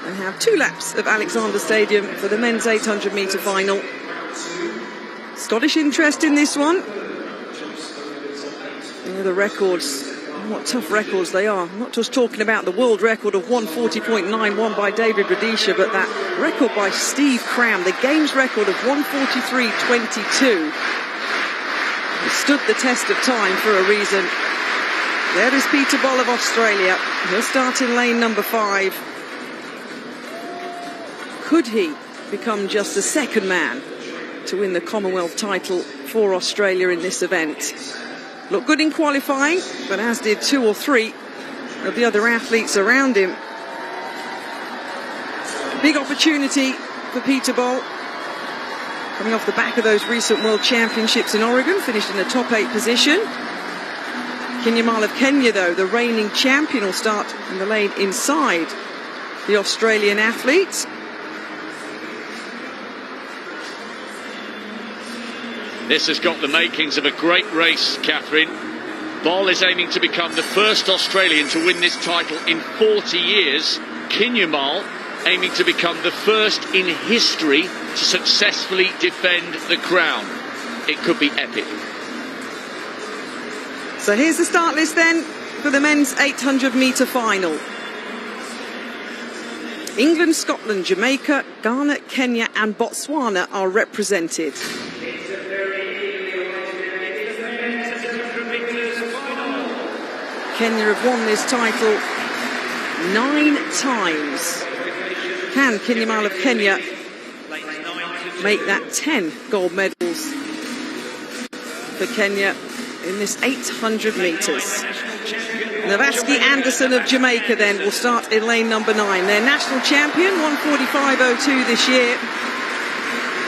They have 2 laps of Alexander Stadium for the men's 800-metre final. Scottish interest in this one. The records, what tough records they are. I'm not just talking about the world record of 140.91 by David Rudisha, but that record by Steve Cram, the games record of 143.22. It stood the test of time for a reason. There is Peter Bol of Australia. He'll start in lane number 5. Could he become just the second man to win the Commonwealth title for Australia in this event? Looked good in qualifying, but as did 2 or 3 of the other athletes around him. Big opportunity for Peter Bol, coming off the back of those recent World Championships in Oregon, finished in the top 8 position. Kinyamal of Kenya, though, the reigning champion, will start in the lane inside the Australian athletes. This has got the makings of a great race, Catherine. Bol is aiming to become the first Australian to win this title in 40 years. Kinyamal aiming to become the first in history to successfully defend the crown. It could be epic. So here's the start list then for the men's 800-metre final. England, Scotland, Jamaica, Ghana, Kenya and Botswana are represented. Kenya have won this title 9 times. Can Kinyamal of Kenya make that 10 gold medals for Kenya in this 800 metres? Navaski Anderson of Jamaica then will start in lane number 9. Their national champion, 145.02 this year.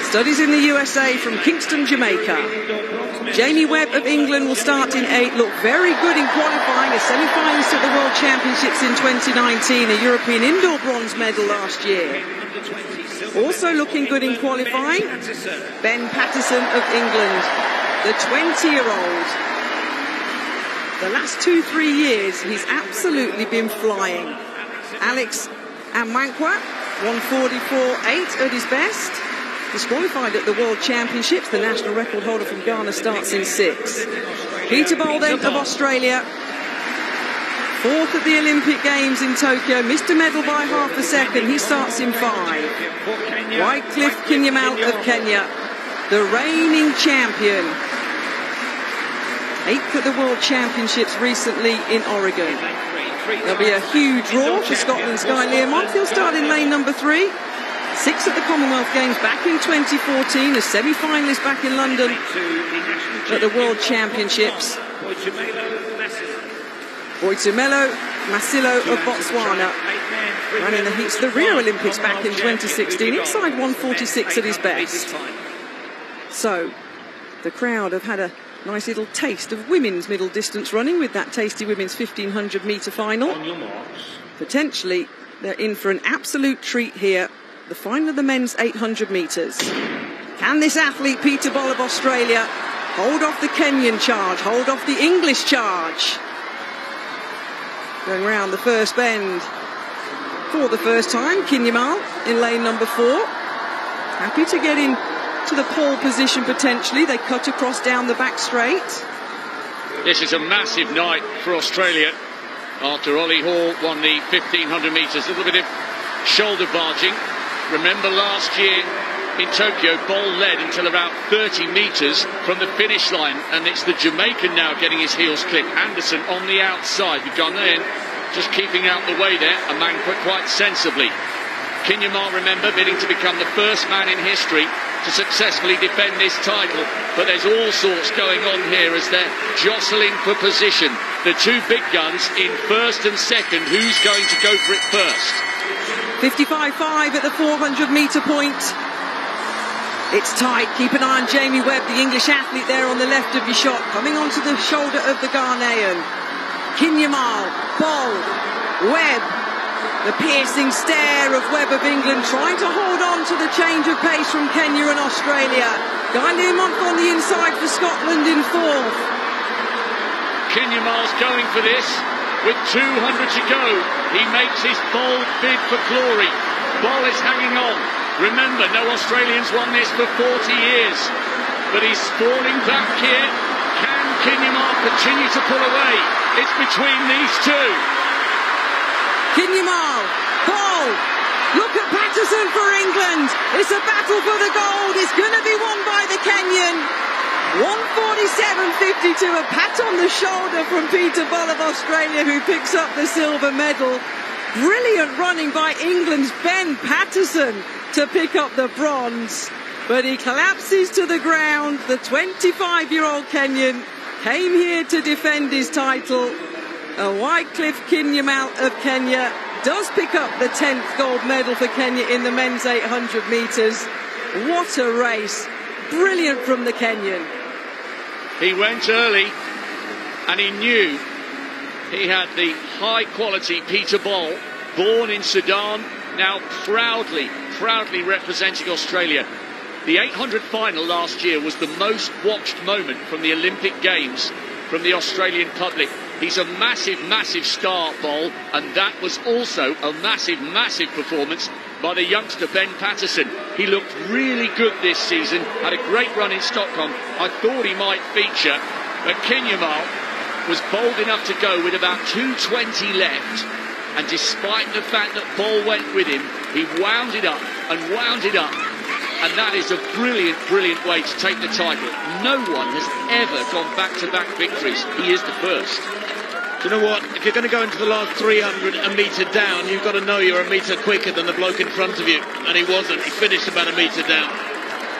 Studies in the USA from Kingston, Jamaica. Jamie Webb of England will start in 8. Looked very good in qualifying, a semi-finalist at the World Championships in 2019, a European indoor bronze medal last year. Also looking good in qualifying, Ben Patterson of England, the 20-year-old. The last 2-3 years, he's absolutely been flying. Alex Amankwa, 144.8 at his best. Disqualified at the World Championships. The national record holder from Ghana starts in 6. Peter Bol then of Australia. 4th at the Olympic Games in Tokyo. Missed a medal by half a second. He starts in 5. Wycliffe Kinyamal of Kenya, the reigning champion. 8th at the World Championships recently in Oregon. There'll be a huge draw for Scotland's Guy Learmonth. He'll start in lane number 3. 6th at the Commonwealth Games back in 2014, a semi-finalist back in London at the World Championships. Boitumelo Masilo of Botswana ran in the heats of the Rio Olympics back in 2016, inside 146 at his best. So, the crowd have had a nice little taste of women's middle distance running with that tasty women's 1500 metre final. Potentially, they're in for an absolute treat here. The final of the men's 800 metres. Can this athlete, Peter Bol of Australia, hold off the Kenyan charge, hold off the English charge? Going round the first bend for the first time, Kinyamal in lane number 4. Happy to get in to the pole position potentially. They cut across down the back straight. This is a massive night for Australia after Ollie Hall won the 1500 metres. A little bit of shoulder barging. Remember last year in Tokyo, Bol led until about 30 metres from the finish line, and it's the Jamaican now getting his heels clipped. Anderson on the outside, the Ghanaian just keeping out the way there, Amankwa quite sensibly. Kinyamal, remember, bidding to become the first man in history to successfully defend this title, but there's all sorts going on here as they're jostling for position. The 2 big guns in first and second. Who's going to go for it first? 55.5 at the 400 metre point. It's tight. Keep an eye on Jamie Webb, the English athlete there on the left of your shot, coming onto the shoulder of the Ghanaian. Kinyamal, Bol, Webb. The piercing stare of Webb of England, trying to hold on to the change of pace from Kenya and Australia. Guy Learmonth on the inside for Scotland in 4th. Kinyamal's going for this. With 200 to go, he makes his bold bid for glory. Ball is hanging on. Remember, no Australians won this for 40 years. But he's falling back here. Can Kinyamal continue to pull away? It's between these two. Kinyamal, Ball. Look at Patterson for England. It's a battle for the gold. It's going to be won by the Kenyan. 147.52, a pat on the shoulder from Peter Ball of Australia, who picks up the silver medal. Brilliant running by England's Ben Patterson to pick up the bronze. But he collapses to the ground. The 25-year-old Kenyan came here to defend his title. Wycliffe Kinyamal of Kenya does pick up the 10th gold medal for Kenya in the men's 800 metres. What a race. Brilliant from the Kenyan. He went early and he knew he had the high-quality Peter Ball, born in Sudan, now proudly representing Australia. The 800 final last year was the most watched moment from the Olympic Games from the Australian public. He's a massive star, Ball, and that was also a massive performance by the youngster Ben Patterson. He looked really good this season, had a great run in Stockholm. I thought he might feature, but Kinyamal was bold enough to go with about 2:20 left, and despite the fact that Ball went with him, he wound it up, and that is a brilliant way to take the title. No one has ever gone back-to-back victories. He is the first. Do you know what? If you're going to go into the last 300 a metre down, you've got to know you're a metre quicker than the bloke in front of you. And he wasn't. He finished about a metre down.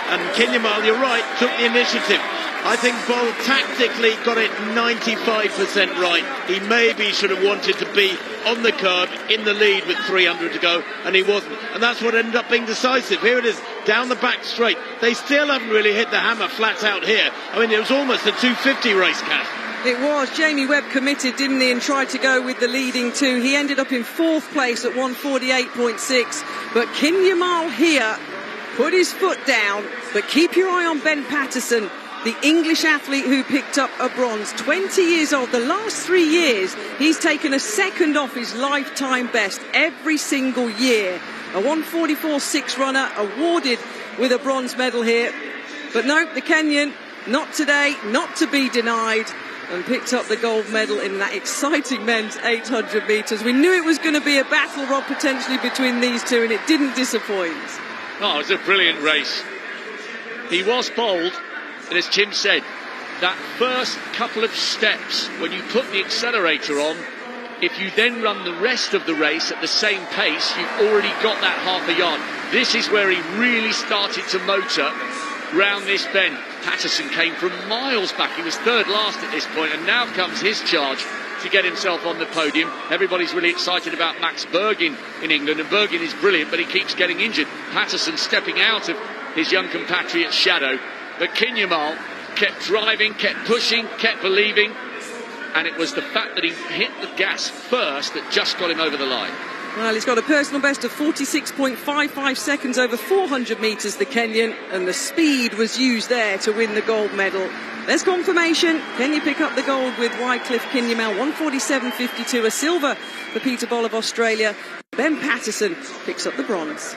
And Kinyamal, you're right, took the initiative. I think Ball tactically got it 95% right. He maybe should have wanted to be on the curb in the lead with 300 to go, and he wasn't. And that's what ended up being decisive. Here it is, down the back straight. They still haven't really hit the hammer flat out here. I mean, it was almost a 250 race, Cat. It was. Jamie Webb committed, didn't he, and tried to go with the leading two. He ended up in fourth place at 148.6. But Kinyamal here put his foot down. But keep your eye on Ben Patterson, the English athlete who picked up a bronze. 20 years old. The last 3 years, he's taken a second off his lifetime best every single year. A 144.6 runner awarded with a bronze medal here. But no, the Kenyan, not today, not to be denied, and picked up the gold medal in that exciting men's 800 metres. We knew it was going to be a battle, Rob, potentially between these two, and it didn't disappoint. Oh, it was a brilliant race. He was bold, and as Tim said, that first couple of steps, when you put the accelerator on, if you then run the rest of the race at the same pace, you've already got that half a yard. This is where he really started to motor round this bend. Patterson came from miles back. He was third last at this point, and now comes his charge to get himself on the podium. Everybody's really excited about Max Bergin in England, and Bergin is brilliant, but he keeps getting injured. Patterson stepping out of his young compatriot's shadow, but Kinyamal kept driving, kept pushing, kept believing, and it was the fact that he hit the gas first that just got him over the line. Well, he's got a personal best of 46.55 seconds over 400 metres, the Kenyan, and the speed was used there to win the gold medal. There's confirmation. Kenya pick up the gold with Wycliffe Kinyamal, 147.52, a silver for Peter Ball of Australia. Ben Patterson picks up the bronze.